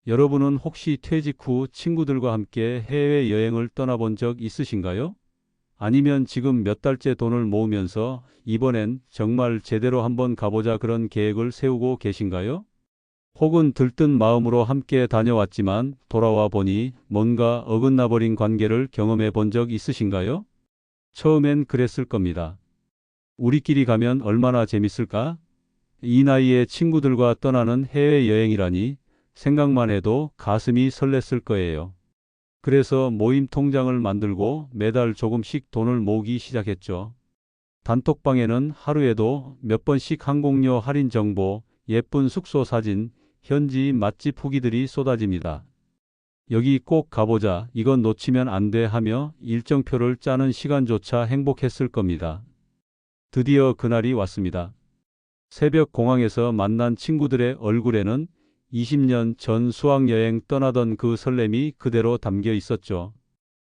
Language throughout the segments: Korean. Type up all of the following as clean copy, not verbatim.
여러분은 혹시 퇴직 후 친구들과 함께 해외여행을 떠나본 적 있으신가요? 아니면 지금 몇 달째 돈을 모으면서 이번엔 정말 제대로 한번 가보자 그런 계획을 세우고 계신가요? 혹은 들뜬 마음으로 함께 다녀왔지만 돌아와 보니 뭔가 어긋나 버린 관계를 경험해 본 적 있으신가요? 처음엔 그랬을 겁니다. 우리끼리 가면 얼마나 재밌을까? 이 나이에 친구들과 떠나는 해외여행이라니 생각만 해도 가슴이 설렜을 거예요. 그래서 모임 통장을 만들고 매달 조금씩 돈을 모으기 시작했죠. 단톡방에는 하루에도 몇 번씩 항공료 할인 정보, 예쁜 숙소 사진, 현지 맛집 후기들이 쏟아집니다. 여기 꼭 가보자, 이건 놓치면 안 돼 하며 일정표를 짜는 시간조차 행복했을 겁니다. 드디어 그날이 왔습니다. 새벽 공항에서 만난 친구들의 얼굴에는 20년 전 수학여행 떠나던 그 설렘이 그대로 담겨 있었죠.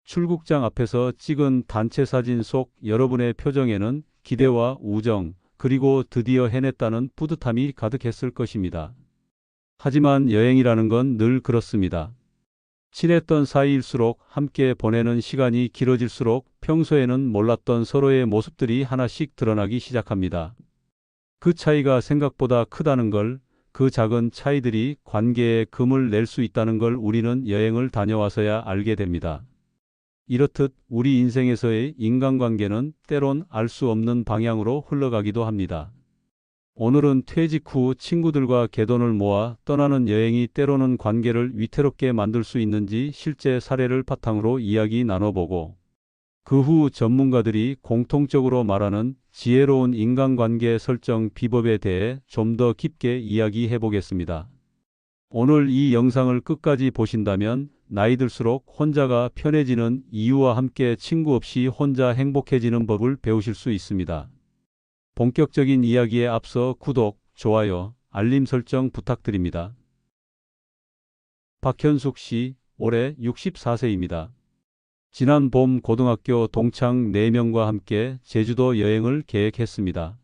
출국장 앞에서 찍은 단체 사진 속 여러분의 표정에는 기대와 우정, 그리고 드디어 해냈다는 뿌듯함이 가득했을 것입니다. 하지만 여행이라는 건 늘 그렇습니다. 친했던 사이일수록 함께 보내는 시간이 길어질수록 평소에는 몰랐던 서로의 모습들이 하나씩 드러나기 시작합니다. 그 차이가 생각보다 크다는 걸, 그 작은 차이들이 관계에 금을 낼 수 있다는 걸 우리는 여행을 다녀와서야 알게 됩니다. 이렇듯 우리 인생에서의 인간관계는 때론 알 수 없는 방향으로 흘러가기도 합니다. 오늘은 퇴직 후 친구들과 갯돈을 모아 떠나는 여행이 때로는 관계를 위태롭게 만들 수 있는지 실제 사례를 바탕으로 이야기 나눠보고, 그 후 전문가들이 공통적으로 말하는 지혜로운 인간관계 설정 비법에 대해 좀 더 깊게 이야기해 보겠습니다. 오늘 이 영상을 끝까지 보신다면 나이 들수록 혼자가 편해지는 이유와 함께 친구 없이 혼자 행복해지는 법을 배우실 수 있습니다. 본격적인 이야기에 앞서 구독, 좋아요, 알림 설정 부탁드립니다. 박현숙 씨, 올해 64세입니다. 지난 봄 고등학교 동창 4명과 함께 제주도 여행을 계획했습니다.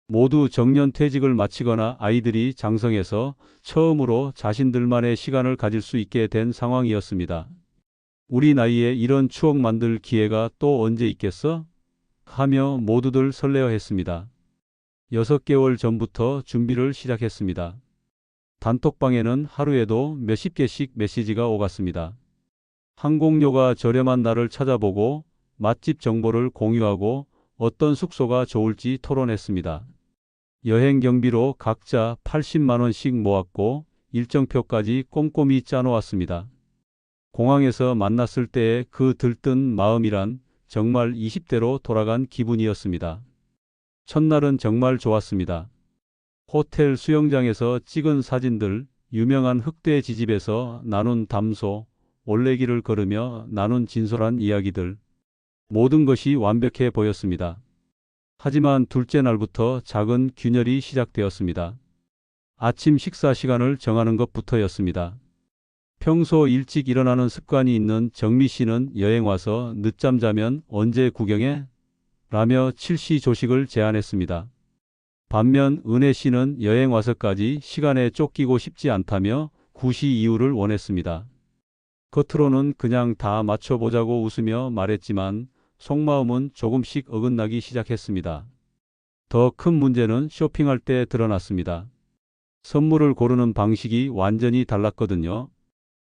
모두 정년 퇴직을 마치거나 아이들이 장성해서 처음으로 자신들만의 시간을 가질 수 있게 된 상황이었습니다. 우리 나이에 이런 추억 만들 기회가 또 언제 있겠어? 하며 모두들 설레어했습니다. 6개월 전부터 준비를 시작했습니다. 단톡방에는 하루에도 몇십 개씩 메시지가 오갔습니다. 항공료가 저렴한 날을 찾아보고 맛집 정보를 공유하고 어떤 숙소가 좋을지 토론했습니다. 여행 경비로 각자 80만 원씩 모았고 일정표까지 꼼꼼히 짜놓았습니다. 공항에서 만났을 때의 그 들뜬 마음이란 정말 20대로 돌아간 기분이었습니다. 첫날은 정말 좋았습니다. 호텔 수영장에서 찍은 사진들, 유명한 흑돼 지집에서 나눈 담소, 올레길을 걸으며 나눈 진솔한 이야기들, 모든 것이 완벽해 보였습니다. 하지만 둘째 날부터 작은 균열이 시작되었습니다. 아침 식사 시간을 정하는 것부터였습니다. 평소 일찍 일어나는 습관이 있는 정미 씨는 여행 와서 늦잠 자면 언제 구경해? 라며 7시 조식을 제안했습니다. 반면 은혜 씨는 여행 와서까지 시간에 쫓기고 싶지 않다며 9시 이후를 원했습니다. 겉으로는 그냥 다 맞춰보자고 웃으며 말했지만 속마음은 조금씩 어긋나기 시작했습니다. 더 큰 문제는 쇼핑할 때 드러났습니다. 선물을 고르는 방식이 완전히 달랐거든요.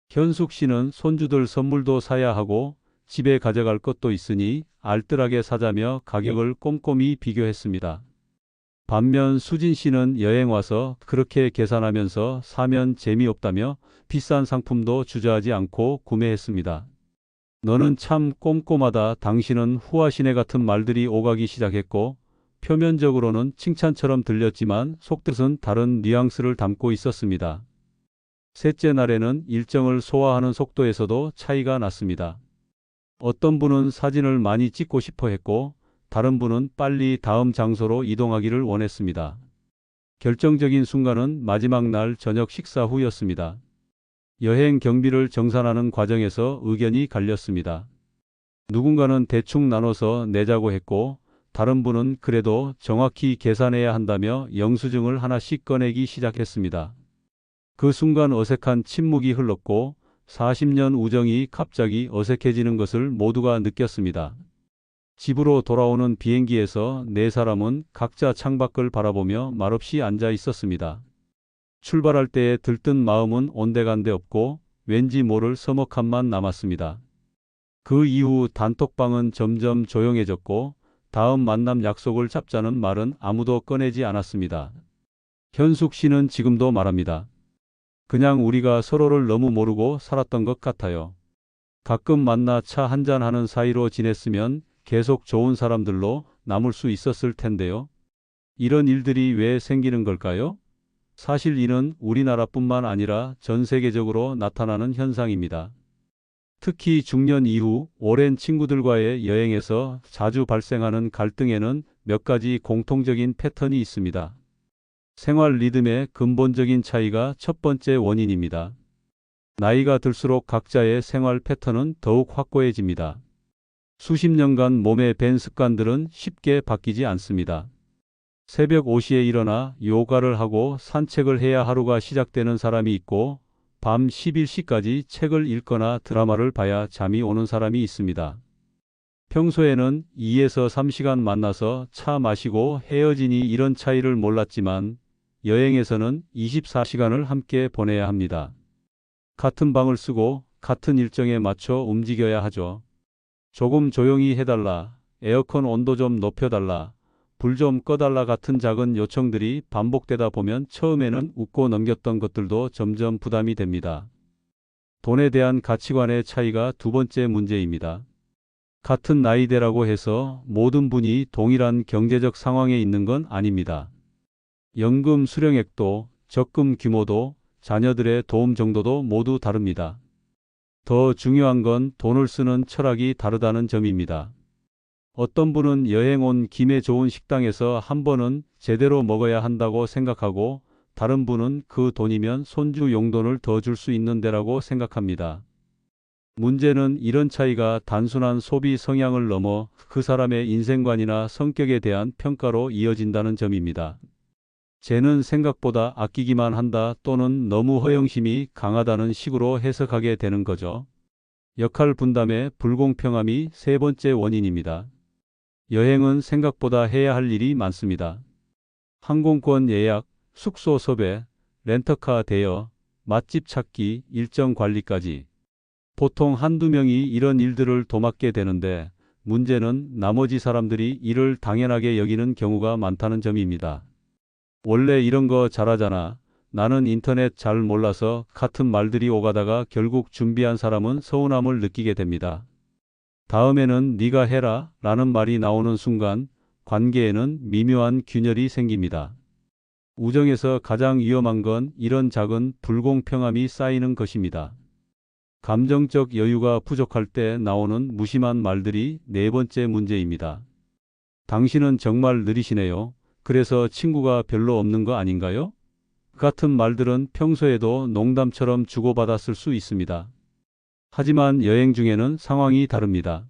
현숙 씨는 손주들 선물도 사야 하고 집에 가져갈 것도 있으니 알뜰하게 사자며 가격을 꼼꼼히 비교했습니다. 반면 수진 씨는 여행 와서 그렇게 계산하면서 사면 재미없다며 비싼 상품도 주저하지 않고 구매했습니다. 너는 참 꼼꼼하다. 당신은 후아시네 같은 말들이 오가기 시작했고 표면적으로는 칭찬처럼 들렸지만 속뜻은 다른 뉘앙스를 담고 있었습니다. 셋째 날에는 일정을 소화하는 속도에서도 차이가 났습니다. 어떤 분은 사진을 많이 찍고 싶어 했고 다른 분은 빨리 다음 장소로 이동하기를 원했습니다. 결정적인 순간은 마지막 날 저녁 식사 후였습니다. 여행 경비를 정산하는 과정에서 의견이 갈렸습니다. 누군가는 대충 나눠서 내자고 했고 다른 분은 그래도 정확히 계산해야 한다며 영수증을 하나씩 꺼내기 시작했습니다. 그 순간 어색한 침묵이 흘렀고 40년 우정이 갑자기 어색해지는 것을 모두가 느꼈습니다. 집으로 돌아오는 비행기에서 네 사람은 각자 창밖을 바라보며 말없이 앉아 있었습니다. 출발할 때에 들뜬 마음은 온데간데 없고 왠지 모를 서먹함만 남았습니다. 그 이후 단톡방은 점점 조용해졌고 다음 만남 약속을 잡자는 말은 아무도 꺼내지 않았습니다. 현숙 씨는 지금도 말합니다. 그냥 우리가 서로를 너무 모르고 살았던 것 같아요. 가끔 만나 차 한잔하는 사이로 지냈으면 계속 좋은 사람들로 남을 수 있었을 텐데요. 이런 일들이 왜 생기는 걸까요? 사실 이는 우리나라뿐만 아니라 전 세계적으로 나타나는 현상입니다. 특히 중년 이후 오랜 친구들과의 여행에서 자주 발생하는 갈등에는 몇 가지 공통적인 패턴이 있습니다. 생활 리듬의 근본적인 차이가 첫 번째 원인입니다. 나이가 들수록 각자의 생활 패턴은 더욱 확고해집니다. 수십 년간 몸에 밴 습관들은 쉽게 바뀌지 않습니다. 새벽 5시에 일어나 요가를 하고 산책을 해야 하루가 시작되는 사람이 있고 밤 11시까지 책을 읽거나 드라마를 봐야 잠이 오는 사람이 있습니다. 평소에는 2에서 3시간 만나서 차 마시고 헤어지니 이런 차이를 몰랐지만 여행에서는 24시간을 함께 보내야 합니다. 같은 방을 쓰고 같은 일정에 맞춰 움직여야 하죠. 조금 조용히 해달라, 에어컨 온도 좀 높여달라, 불 좀 꺼달라 같은 작은 요청들이 반복되다 보면 처음에는 웃고 넘겼던 것들도 점점 부담이 됩니다. 돈에 대한 가치관의 차이가 두 번째 문제입니다. 같은 나이대라고 해서 모든 분이 동일한 경제적 상황에 있는 건 아닙니다. 연금 수령액도, 적금 규모도, 자녀들의 도움 정도도 모두 다릅니다. 더 중요한 건 돈을 쓰는 철학이 다르다는 점입니다. 어떤 분은 여행 온 김에 좋은 식당에서 한 번은 제대로 먹어야 한다고 생각하고 다른 분은 그 돈이면 손주 용돈을 더 줄 수 있는 데라고 생각합니다. 문제는 이런 차이가 단순한 소비 성향을 넘어 그 사람의 인생관이나 성격에 대한 평가로 이어진다는 점입니다. 쟤는 생각보다 아끼기만 한다 또는 너무 허영심이 강하다는 식으로 해석하게 되는 거죠. 역할 분담의 불공평함이 세 번째 원인입니다. 여행은 생각보다 해야 할 일이 많습니다. 항공권 예약, 숙소 섭외, 렌터카 대여, 맛집 찾기, 일정 관리까지. 보통 한두 명이 이런 일들을 도맡게 되는데 문제는 나머지 사람들이 이를 당연하게 여기는 경우가 많다는 점입니다. 원래 이런 거 잘하잖아. 나는 인터넷 잘 몰라서 같은 말들이 오가다가 결국 준비한 사람은 서운함을 느끼게 됩니다. 다음에는 네가 해라 라는 말이 나오는 순간 관계에는 미묘한 균열이 생깁니다. 우정에서 가장 위험한 건 이런 작은 불공평함이 쌓이는 것입니다. 감정적 여유가 부족할 때 나오는 무심한 말들이 네 번째 문제입니다. 당신은 정말 느리시네요. 그래서 친구가 별로 없는 거 아닌가요? 같은 말들은 평소에도 농담처럼 주고받았을 수 있습니다. 하지만 여행 중에는 상황이 다릅니다.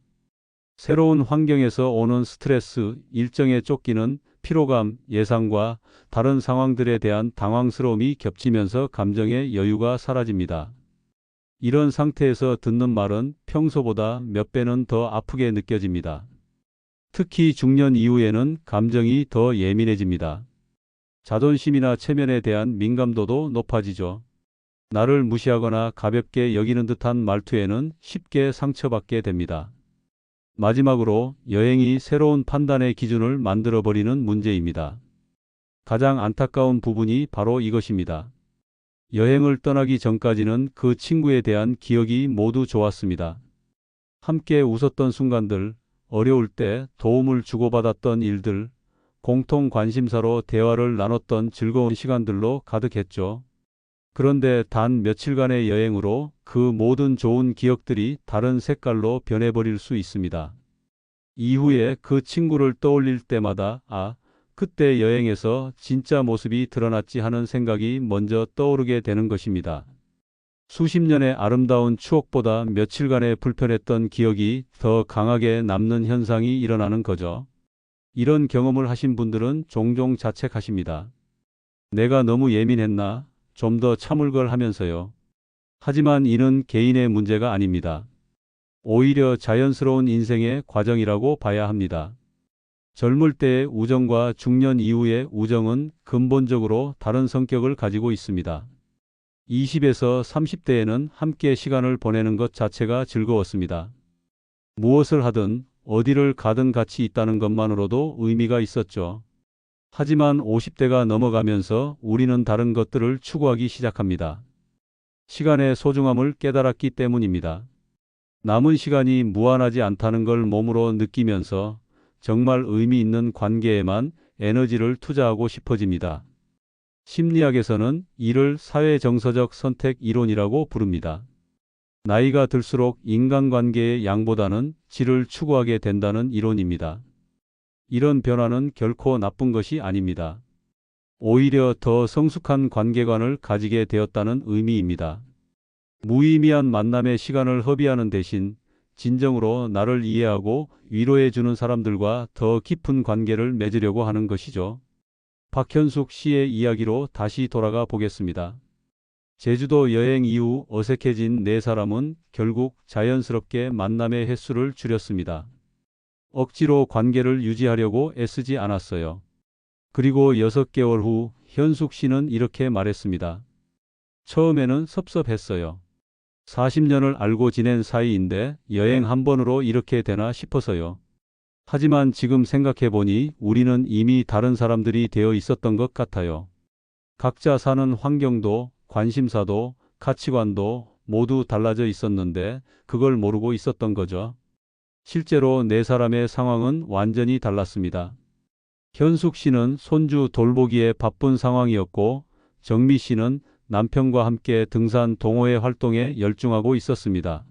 새로운 환경에서 오는 스트레스, 일정에 쫓기는 피로감, 예상과 다른 상황들에 대한 당황스러움이 겹치면서 감정의 여유가 사라집니다. 이런 상태에서 듣는 말은 평소보다 몇 배는 더 아프게 느껴집니다. 특히 중년 이후에는 감정이 더 예민해집니다. 자존심이나 체면에 대한 민감도도 높아지죠. 나를 무시하거나 가볍게 여기는 듯한 말투에는 쉽게 상처받게 됩니다. 마지막으로 여행이 새로운 판단의 기준을 만들어버리는 문제입니다. 가장 안타까운 부분이 바로 이것입니다. 여행을 떠나기 전까지는 그 친구에 대한 기억이 모두 좋았습니다. 함께 웃었던 순간들, 어려울 때 도움을 주고받았던 일들, 공통 관심사로 대화를 나눴던 즐거운 시간들로 가득했죠. 그런데 단 며칠간의 여행으로 그 모든 좋은 기억들이 다른 색깔로 변해버릴 수 있습니다. 이후에 그 친구를 떠올릴 때마다 그때 여행에서 진짜 모습이 드러났지 하는 생각이 먼저 떠오르게 되는 것입니다. 수십 년의 아름다운 추억보다 며칠간의 불편했던 기억이 더 강하게 남는 현상이 일어나는 거죠. 이런 경험을 하신 분들은 종종 자책하십니다. 내가 너무 예민했나? 좀 더 참을 걸 하면서요. 하지만 이는 개인의 문제가 아닙니다. 오히려 자연스러운 인생의 과정이라고 봐야 합니다. 젊을 때의 우정과 중년 이후의 우정은 근본적으로 다른 성격을 가지고 있습니다. 20에서 30대에는 함께 시간을 보내는 것 자체가 즐거웠습니다. 무엇을 하든 어디를 가든 같이 있다는 것만으로도 의미가 있었죠. 하지만 50대가 넘어가면서 우리는 다른 것들을 추구하기 시작합니다. 시간의 소중함을 깨달았기 때문입니다. 남은 시간이 무한하지 않다는 걸 몸으로 느끼면서 정말 의미 있는 관계에만 에너지를 투자하고 싶어집니다. 심리학에서는 이를 사회정서적 선택 이론이라고 부릅니다. 나이가 들수록 인간관계의 양보다는 질을 추구하게 된다는 이론입니다. 이런 변화는 결코 나쁜 것이 아닙니다. 오히려 더 성숙한 관계관을 가지게 되었다는 의미입니다. 무의미한 만남의 시간을 허비하는 대신 진정으로 나를 이해하고 위로해 주는 사람들과 더 깊은 관계를 맺으려고 하는 것이죠. 박현숙 씨의 이야기로 다시 돌아가 보겠습니다. 제주도 여행 이후 어색해진 네 사람은 결국 자연스럽게 만남의 횟수를 줄였습니다. 억지로 관계를 유지하려고 애쓰지 않았어요. 그리고 6개월 후 현숙 씨는 이렇게 말했습니다. 처음에는 섭섭했어요. 40년을 알고 지낸 사이인데 여행 한 번으로 이렇게 되나 싶어서요. 하지만 지금 생각해보니 우리는 이미 다른 사람들이 되어 있었던 것 같아요. 각자 사는 환경도 관심사도 가치관도 모두 달라져 있었는데 그걸 모르고 있었던 거죠. 실제로 네 사람의 상황은 완전히 달랐습니다. 현숙 씨는 손주 돌보기에 바쁜 상황이었고 정미 씨는 남편과 함께 등산 동호회 활동에 열중하고 있었습니다.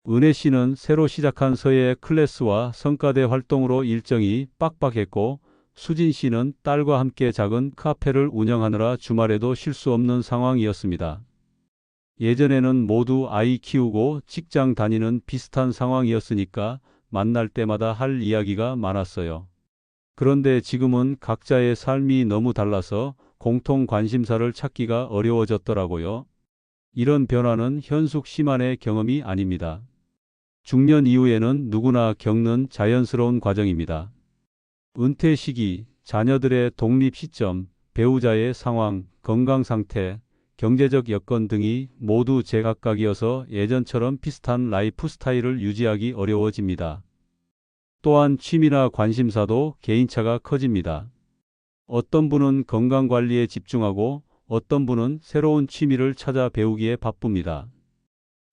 은혜 씨는 새로 시작한 서예 클래스와 성가대 활동으로 일정이 빡빡했고 수진 씨는 딸과 함께 작은 카페를 운영하느라 주말에도 쉴 수 없는 상황이었습니다. 예전에는 모두 아이 키우고 직장 다니는 비슷한 상황이었으니까 만날 때마다 할 이야기가 많았어요. 그런데 지금은 각자의 삶이 너무 달라서 공통 관심사를 찾기가 어려워졌더라고요. 이런 변화는 현숙 씨만의 경험이 아닙니다. 중년 이후에는 누구나 겪는 자연스러운 과정입니다. 은퇴 시기, 자녀들의 독립 시점, 배우자의 상황, 건강 상태, 경제적 여건 등이 모두 제각각이어서 예전처럼 비슷한 라이프 스타일을 유지하기 어려워집니다. 또한 취미나 관심사도 개인차가 커집니다. 어떤 분은 건강관리에 집중하고 어떤 분은 새로운 취미를 찾아 배우기에 바쁩니다.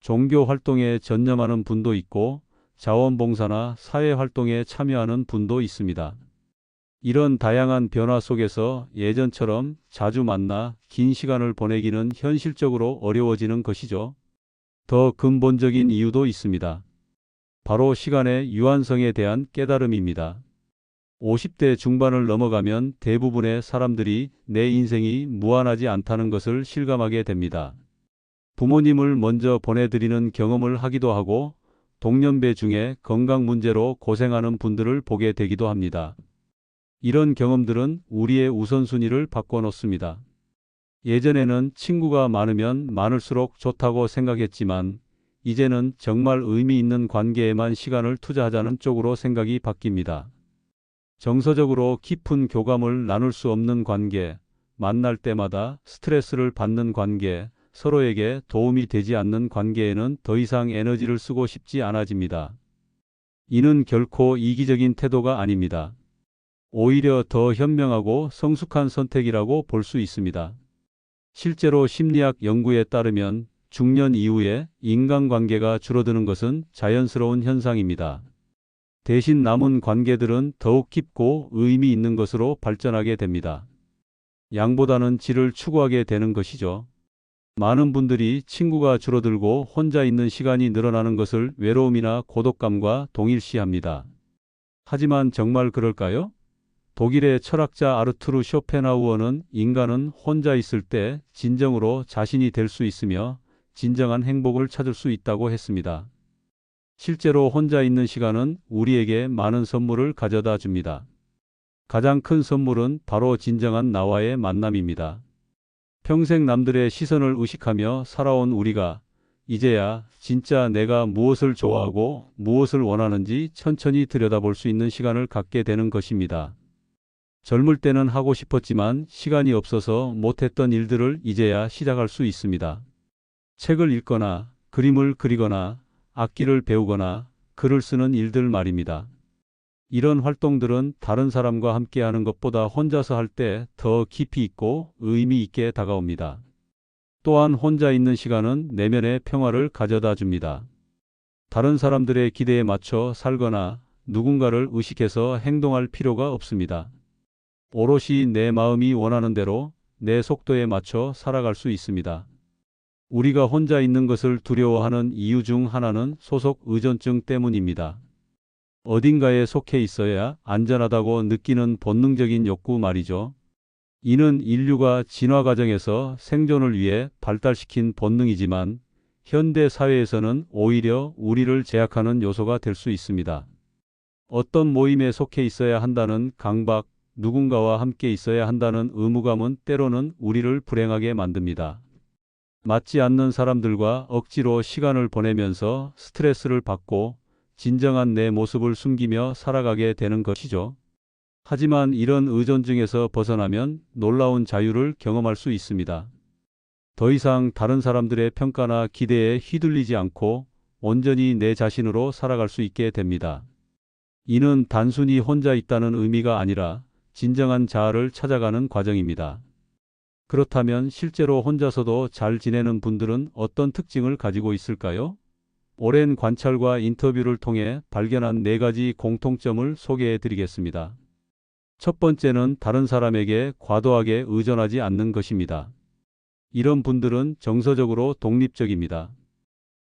종교 활동에 전념하는 분도 있고 자원봉사나 사회활동에 참여하는 분도 있습니다. 이런 다양한 변화 속에서 예전처럼 자주 만나 긴 시간을 보내기는 현실적으로 어려워지는 것이죠. 더 근본적인 이유도 있습니다. 바로 시간의 유한성에 대한 깨달음입니다. 50대 중반을 넘어가면 대부분의 사람들이 내 인생이 무한하지 않다는 것을 실감하게 됩니다. 부모님을 먼저 보내드리는 경험을 하기도 하고 동년배 중에 건강 문제로 고생하는 분들을 보게 되기도 합니다. 이런 경험들은 우리의 우선순위를 바꿔놓습니다. 예전에는 친구가 많으면 많을수록 좋다고 생각했지만 이제는 정말 의미 있는 관계에만 시간을 투자하자는 쪽으로 생각이 바뀝니다. 정서적으로 깊은 교감을 나눌 수 없는 관계, 만날 때마다 스트레스를 받는 관계, 서로에게 도움이 되지 않는 관계에는 더 이상 에너지를 쓰고 싶지 않아집니다. 이는 결코 이기적인 태도가 아닙니다. 오히려 더 현명하고 성숙한 선택이라고 볼 수 있습니다. 실제로 심리학 연구에 따르면 중년 이후에 인간관계가 줄어드는 것은 자연스러운 현상입니다. 대신 남은 관계들은 더욱 깊고 의미 있는 것으로 발전하게 됩니다. 양보다는 질을 추구하게 되는 것이죠. 많은 분들이 친구가 줄어들고 혼자 있는 시간이 늘어나는 것을 외로움이나 고독감과 동일시합니다. 하지만 정말 그럴까요? 독일의 철학자 아르투르 쇼펜하우어는 인간은 혼자 있을 때 진정으로 자신이 될 수 있으며 진정한 행복을 찾을 수 있다고 했습니다. 실제로 혼자 있는 시간은 우리에게 많은 선물을 가져다 줍니다. 가장 큰 선물은 바로 진정한 나와의 만남입니다. 평생 남들의 시선을 의식하며 살아온 우리가 이제야 진짜 내가 무엇을 좋아하고 무엇을 원하는지 천천히 들여다볼 수 있는 시간을 갖게 되는 것입니다. 젊을 때는 하고 싶었지만 시간이 없어서 못했던 일들을 이제야 시작할 수 있습니다. 책을 읽거나 그림을 그리거나 악기를 배우거나 글을 쓰는 일들 말입니다. 이런 활동들은 다른 사람과 함께 하는 것보다 혼자서 할 때 더 깊이 있고 의미 있게 다가옵니다. 또한 혼자 있는 시간은 내면의 평화를 가져다 줍니다. 다른 사람들의 기대에 맞춰 살거나 누군가를 의식해서 행동할 필요가 없습니다. 오롯이 내 마음이 원하는 대로 내 속도에 맞춰 살아갈 수 있습니다. 우리가 혼자 있는 것을 두려워하는 이유 중 하나는 소속 의존증 때문입니다. 어딘가에 속해 있어야 안전하다고 느끼는 본능적인 욕구 말이죠. 이는 인류가 진화 과정에서 생존을 위해 발달시킨 본능이지만 현대 사회에서는 오히려 우리를 제약하는 요소가 될 수 있습니다. 어떤 모임에 속해 있어야 한다는 강박, 누군가와 함께 있어야 한다는 의무감은 때로는 우리를 불행하게 만듭니다. 맞지 않는 사람들과 억지로 시간을 보내면서 스트레스를 받고 진정한 내 모습을 숨기며 살아가게 되는 것이죠. 하지만 이런 의존증에서 벗어나면 놀라운 자유를 경험할 수 있습니다. 더 이상 다른 사람들의 평가나 기대에 휘둘리지 않고 온전히 내 자신으로 살아갈 수 있게 됩니다. 이는 단순히 혼자 있다는 의미가 아니라 진정한 자아를 찾아가는 과정입니다. 그렇다면 실제로 혼자서도 잘 지내는 분들은 어떤 특징을 가지고 있을까요? 오랜 관찰과 인터뷰를 통해 발견한 4가지 공통점을 소개해 드리겠습니다. 첫 번째는 다른 사람에게 과도하게 의존하지 않는 것입니다. 이런 분들은 정서적으로 독립적입니다.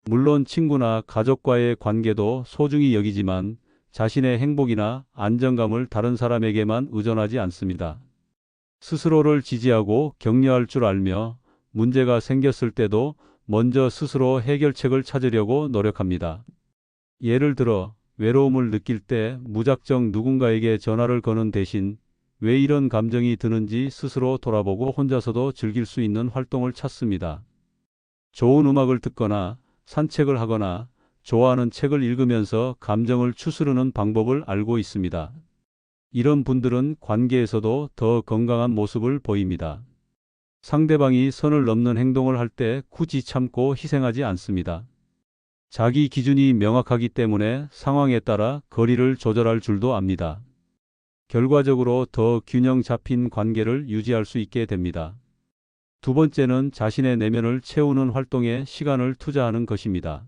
물론 친구나 가족과의 관계도 소중히 여기지만 자신의 행복이나 안정감을 다른 사람에게만 의존하지 않습니다. 스스로를 지지하고 격려할 줄 알며 문제가 생겼을 때도 먼저 스스로 해결책을 찾으려고 노력합니다. 예를 들어 외로움을 느낄 때 무작정 누군가에게 전화를 거는 대신 왜 이런 감정이 드는지 스스로 돌아보고 혼자서도 즐길 수 있는 활동을 찾습니다. 좋은 음악을 듣거나 산책을 하거나 좋아하는 책을 읽으면서 감정을 추스르는 방법을 알고 있습니다. 이런 분들은 관계에서도 더 건강한 모습을 보입니다. 상대방이 선을 넘는 행동을 할 때 굳이 참고 희생하지 않습니다. 자기 기준이 명확하기 때문에 상황에 따라 거리를 조절할 줄도 압니다. 결과적으로 더 균형 잡힌 관계를 유지할 수 있게 됩니다. 두 번째는 자신의 내면을 채우는 활동에 시간을 투자하는 것입니다.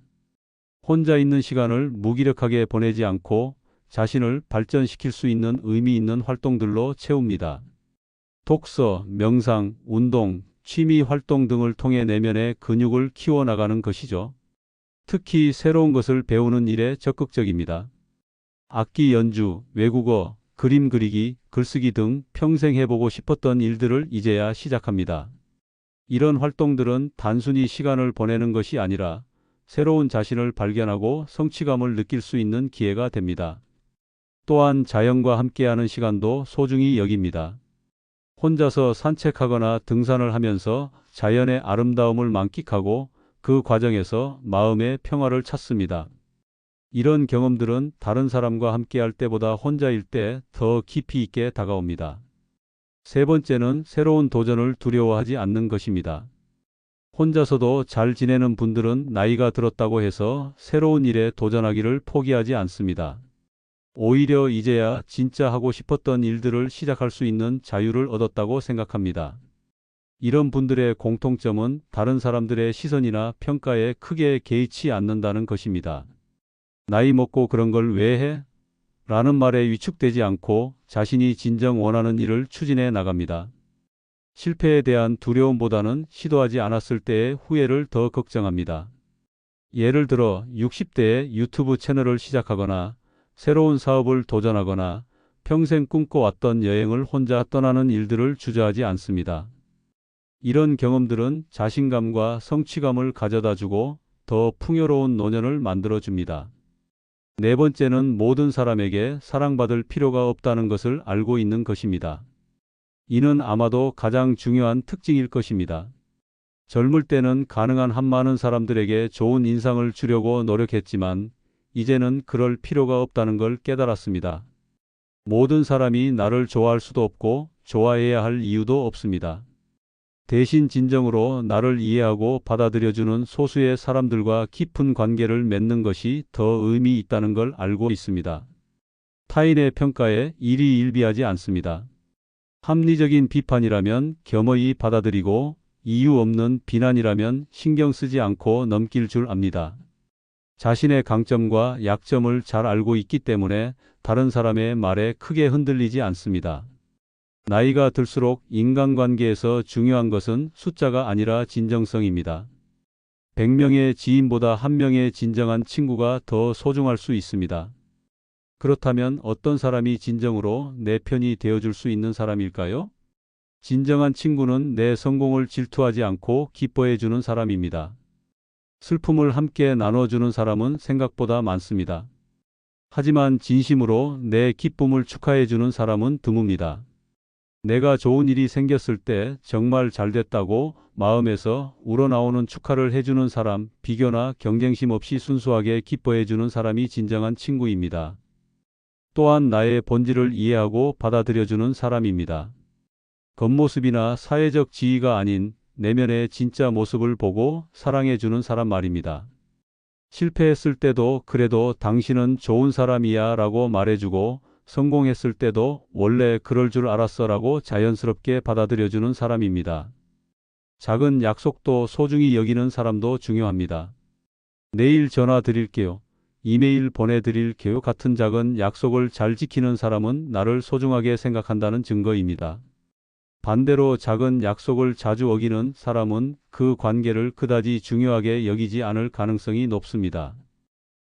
혼자 있는 시간을 무기력하게 보내지 않고 자신을 발전시킬 수 있는 의미 있는 활동들로 채웁니다. 독서, 명상, 운동, 취미 활동 등을 통해 내면의 근육을 키워나가는 것이죠. 특히 새로운 것을 배우는 일에 적극적입니다. 악기 연주, 외국어, 그림 그리기, 글쓰기 등 평생 해보고 싶었던 일들을 이제야 시작합니다. 이런 활동들은 단순히 시간을 보내는 것이 아니라 새로운 자신을 발견하고 성취감을 느낄 수 있는 기회가 됩니다. 또한 자연과 함께하는 시간도 소중히 여깁니다. 혼자서 산책하거나 등산을 하면서 자연의 아름다움을 만끽하고 그 과정에서 마음의 평화를 찾습니다. 이런 경험들은 다른 사람과 함께할 때보다 혼자일 때 더 깊이 있게 다가옵니다. 세 번째는 새로운 도전을 두려워하지 않는 것입니다. 혼자서도 잘 지내는 분들은 나이가 들었다고 해서 새로운 일에 도전하기를 포기하지 않습니다. 오히려 이제야 진짜 하고 싶었던 일들을 시작할 수 있는 자유를 얻었다고 생각합니다. 이런 분들의 공통점은 다른 사람들의 시선이나 평가에 크게 개의치 않는다는 것입니다. 나이 먹고 그런 걸 왜 해? 라는 말에 위축되지 않고 자신이 진정 원하는 일을 추진해 나갑니다. 실패에 대한 두려움보다는 시도하지 않았을 때의 후회를 더 걱정합니다. 예를 들어 60대에 유튜브 채널을 시작하거나 새로운 사업을 도전하거나 평생 꿈꿔왔던 여행을 혼자 떠나는 일들을 주저하지 않습니다. 이런 경험들은 자신감과 성취감을 가져다 주고 더 풍요로운 노년을 만들어 줍니다. 네 번째는 모든 사람에게 사랑받을 필요가 없다는 것을 알고 있는 것입니다. 이는 아마도 가장 중요한 특징일 것입니다. 젊을 때는 가능한 한 많은 사람들에게 좋은 인상을 주려고 노력했지만 이제는 그럴 필요가 없다는 걸 깨달았습니다. 모든 사람이 나를 좋아할 수도 없고 좋아해야 할 이유도 없습니다. 대신 진정으로 나를 이해하고 받아들여주는 소수의 사람들과 깊은 관계를 맺는 것이 더 의미 있다는 걸 알고 있습니다. 타인의 평가에 일희일비하지 않습니다. 합리적인 비판이라면 겸허히 받아들이고 이유 없는 비난이라면 신경 쓰지 않고 넘길 줄 압니다. 자신의 강점과 약점을 잘 알고 있기 때문에 다른 사람의 말에 크게 흔들리지 않습니다. 나이가 들수록 인간관계에서 중요한 것은 숫자가 아니라 진정성입니다. 100명의 지인보다 1명의 진정한 친구가 더 소중할 수 있습니다. 그렇다면 어떤 사람이 진정으로 내 편이 되어줄 수 있는 사람일까요? 진정한 친구는 내 성공을 질투하지 않고 기뻐해주는 사람입니다. 슬픔을 함께 나눠주는 사람은 생각보다 많습니다. 하지만 진심으로 내 기쁨을 축하해주는 사람은 드뭅니다. 내가 좋은 일이 생겼을 때 정말 잘됐다고 마음에서 우러나오는 축하를 해주는 사람, 비교나 경쟁심 없이 순수하게 기뻐해주는 사람이 진정한 친구입니다. 또한 나의 본질을 이해하고 받아들여주는 사람입니다. 겉모습이나 사회적 지위가 아닌 내면의 진짜 모습을 보고 사랑해주는 사람 말입니다. 실패했을 때도 그래도 당신은 좋은 사람이야 라고 말해주고 성공했을 때도 원래 그럴 줄 알았어 라고 자연스럽게 받아들여주는 사람입니다. 작은 약속도 소중히 여기는 사람도 중요합니다. 내일 전화 드릴게요. 이메일 보내드릴게요 같은 작은 약속을 잘 지키는 사람은 나를 소중하게 생각한다는 증거입니다. 반대로 작은 약속을 자주 어기는 사람은 그 관계를 그다지 중요하게 여기지 않을 가능성이 높습니다.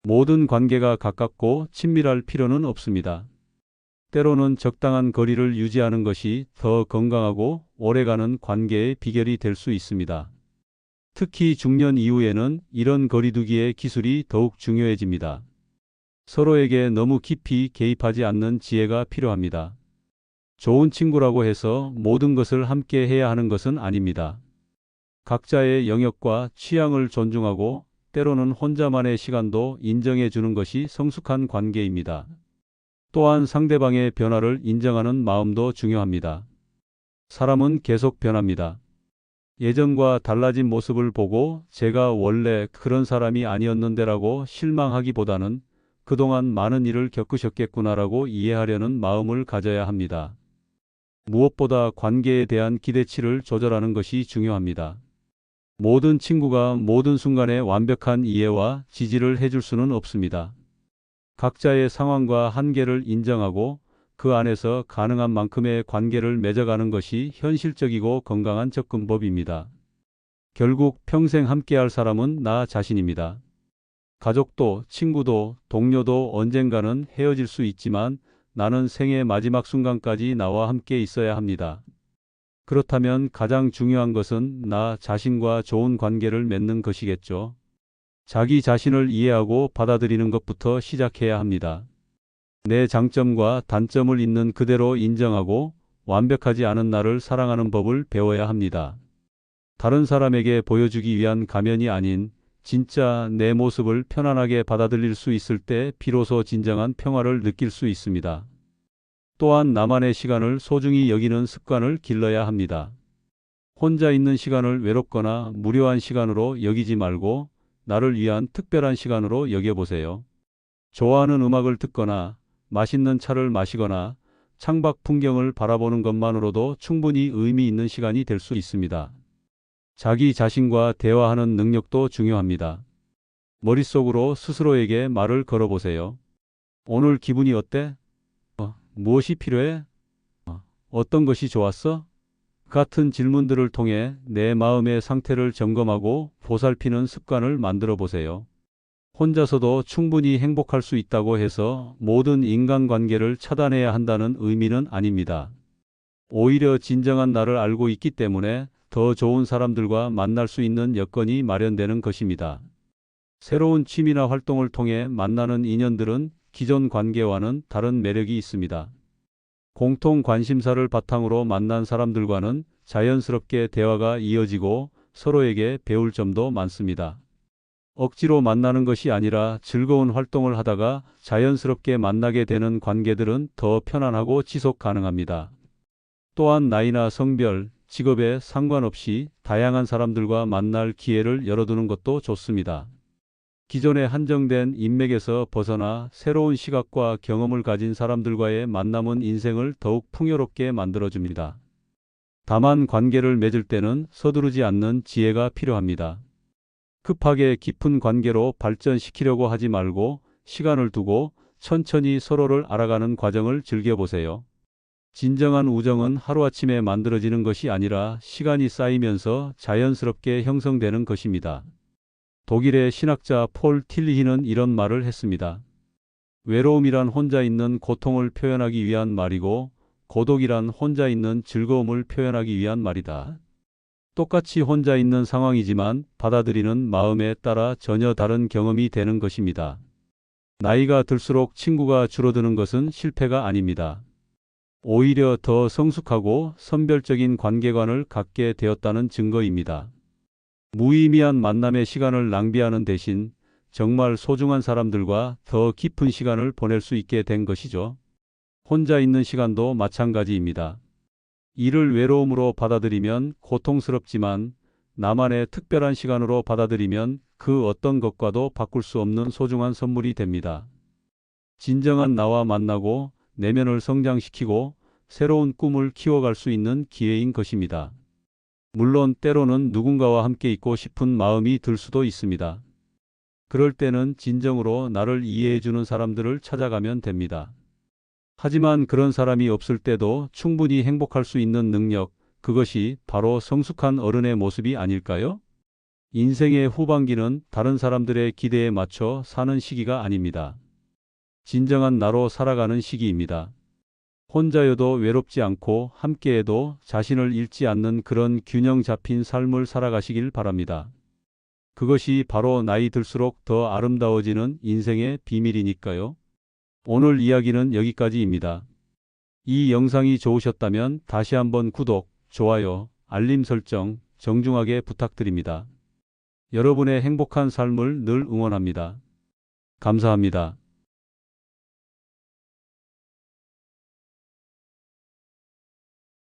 모든 관계가 가깝고 친밀할 필요는 없습니다. 때로는 적당한 거리를 유지하는 것이 더 건강하고 오래가는 관계의 비결이 될 수 있습니다. 특히 중년 이후에는 이런 거리두기의 기술이 더욱 중요해집니다. 서로에게 너무 깊이 개입하지 않는 지혜가 필요합니다. 좋은 친구라고 해서 모든 것을 함께 해야 하는 것은 아닙니다. 각자의 영역과 취향을 존중하고 때로는 혼자만의 시간도 인정해 주는 것이 성숙한 관계입니다. 또한 상대방의 변화를 인정하는 마음도 중요합니다. 사람은 계속 변합니다. 예전과 달라진 모습을 보고 제가 원래 그런 사람이 아니었는데라고 실망하기보다는 그동안 많은 일을 겪으셨겠구나라고 이해하려는 마음을 가져야 합니다. 무엇보다 관계에 대한 기대치를 조절하는 것이 중요합니다. 모든 친구가 모든 순간에 완벽한 이해와 지지를 해줄 수는 없습니다. 각자의 상황과 한계를 인정하고 그 안에서 가능한 만큼의 관계를 맺어가는 것이 현실적이고 건강한 접근법입니다. 결국 평생 함께할 사람은 나 자신입니다. 가족도 친구도 동료도 언젠가는 헤어질 수 있지만 나는 생의 마지막 순간까지 나와 함께 있어야 합니다. 그렇다면 가장 중요한 것은 나 자신과 좋은 관계를 맺는 것이겠죠. 자기 자신을 이해하고 받아들이는 것부터 시작해야 합니다. 내 장점과 단점을 있는 그대로 인정하고 완벽하지 않은 나를 사랑하는 법을 배워야 합니다. 다른 사람에게 보여주기 위한 가면이 아닌 진짜 내 모습을 편안하게 받아들일 수 있을 때 비로소 진정한 평화를 느낄 수 있습니다. 또한 나만의 시간을 소중히 여기는 습관을 길러야 합니다. 혼자 있는 시간을 외롭거나 무료한 시간으로 여기지 말고 나를 위한 특별한 시간으로 여겨보세요. 좋아하는 음악을 듣거나 맛있는 차를 마시거나 창밖 풍경을 바라보는 것만으로도 충분히 의미 있는 시간이 될 수 있습니다. 자기 자신과 대화하는 능력도 중요합니다. 머릿속으로 스스로에게 말을 걸어보세요. 오늘 기분이 어때? 무엇이 필요해? 어떤 것이 좋았어? 같은 질문들을 통해 내 마음의 상태를 점검하고 보살피는 습관을 만들어 보세요. 혼자서도 충분히 행복할 수 있다고 해서 모든 인간관계를 차단해야 한다는 의미는 아닙니다. 오히려 진정한 나를 알고 있기 때문에 더 좋은 사람들과 만날 수 있는 여건이 마련되는 것입니다. 새로운 취미나 활동을 통해 만나는 인연들은 기존 관계와는 다른 매력이 있습니다. 공통 관심사를 바탕으로 만난 사람들과는 자연스럽게 대화가 이어지고 서로에게 배울 점도 많습니다. 억지로 만나는 것이 아니라 즐거운 활동을 하다가 자연스럽게 만나게 되는 관계들은 더 편안하고 지속 가능합니다. 또한 나이나 성별, 직업에 상관없이 다양한 사람들과 만날 기회를 열어두는 것도 좋습니다. 기존의 한정된 인맥에서 벗어나 새로운 시각과 경험을 가진 사람들과의 만남은 인생을 더욱 풍요롭게 만들어줍니다. 다만 관계를 맺을 때는 서두르지 않는 지혜가 필요합니다. 급하게 깊은 관계로 발전시키려고 하지 말고 시간을 두고 천천히 서로를 알아가는 과정을 즐겨보세요. 진정한 우정은 하루아침에 만들어지는 것이 아니라 시간이 쌓이면서 자연스럽게 형성되는 것입니다. 독일의 신학자 폴 틸리히는 이런 말을 했습니다. 외로움이란 혼자 있는 고통을 표현하기 위한 말이고 고독이란 혼자 있는 즐거움을 표현하기 위한 말이다. 똑같이 혼자 있는 상황이지만 받아들이는 마음에 따라 전혀 다른 경험이 되는 것입니다. 나이가 들수록 친구가 줄어드는 것은 실패가 아닙니다. 오히려 더 성숙하고 선별적인 관계관을 갖게 되었다는 증거입니다. 무의미한 만남의 시간을 낭비하는 대신 정말 소중한 사람들과 더 깊은 시간을 보낼 수 있게 된 것이죠. 혼자 있는 시간도 마찬가지입니다. 이를 외로움으로 받아들이면 고통스럽지만 나만의 특별한 시간으로 받아들이면 그 어떤 것과도 바꿀 수 없는 소중한 선물이 됩니다. 진정한 나와 만나고 내면을 성장시키고 새로운 꿈을 키워갈 수 있는 기회인 것입니다. 물론 때로는 누군가와 함께 있고 싶은 마음이 들 수도 있습니다. 그럴 때는 진정으로 나를 이해해주는 사람들을 찾아가면 됩니다. 하지만 그런 사람이 없을 때도 충분히 행복할 수 있는 능력, 그것이 바로 성숙한 어른의 모습이 아닐까요? 인생의 후반기는 다른 사람들의 기대에 맞춰 사는 시기가 아닙니다. 진정한 나로 살아가는 시기입니다. 혼자여도 외롭지 않고 함께해도 자신을 잃지 않는 그런 균형 잡힌 삶을 살아가시길 바랍니다. 그것이 바로 나이 들수록 더 아름다워지는 인생의 비밀이니까요. 오늘 이야기는 여기까지입니다. 이 영상이 좋으셨다면 다시 한번 구독, 좋아요, 알림 설정 정중하게 부탁드립니다. 여러분의 행복한 삶을 늘 응원합니다. 감사합니다.